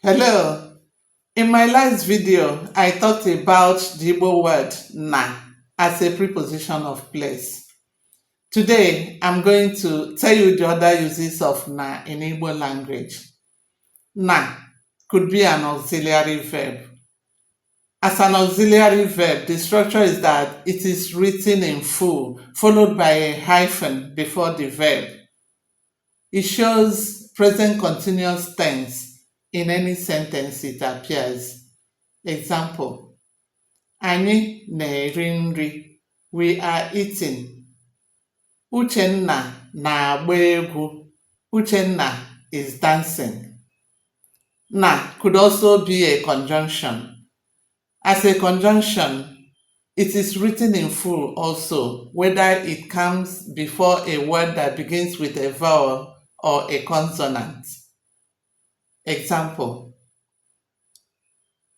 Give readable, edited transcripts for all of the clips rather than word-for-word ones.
Hello. In my last video, I talked about the Igbo word na as a preposition of place. Today, I'm going to tell you the other uses of na in Igbo language. Na could be an auxiliary verb. As an auxiliary verb, the structure is that it is written in full, followed by a hyphen before the verb. It shows present continuous tense in any sentence it appears. Example, anyị na-eri nri. We are eating. Uchenna na-agba egwu. Uchenna is dancing. Na could also be a conjunction. As a conjunction, it is written in full also, whether it comes before a word that begins with a vowel or a consonant. Example,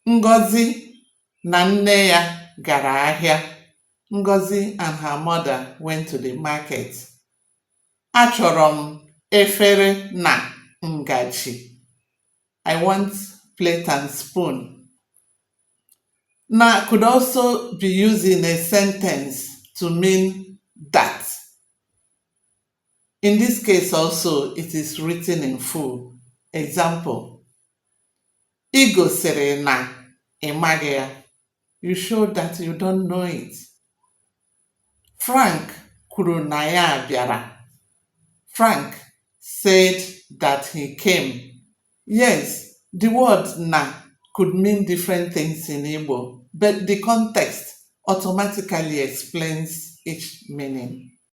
Ngozi na nne ya gara ahịa. Ngozi and her mother went to the market. Achọrọ m efere na ngaji. I want plate and spoon. Na could also be used in a sentence to mean that. In this case also, it is written in full. Example, ị gosiri na ị maghị ya. You show that you don't know it. Frank kwuru na ya bịara. Frank said that he came. Yes, the word na could mean different things in Igbo, but the context automatically explains each meaning.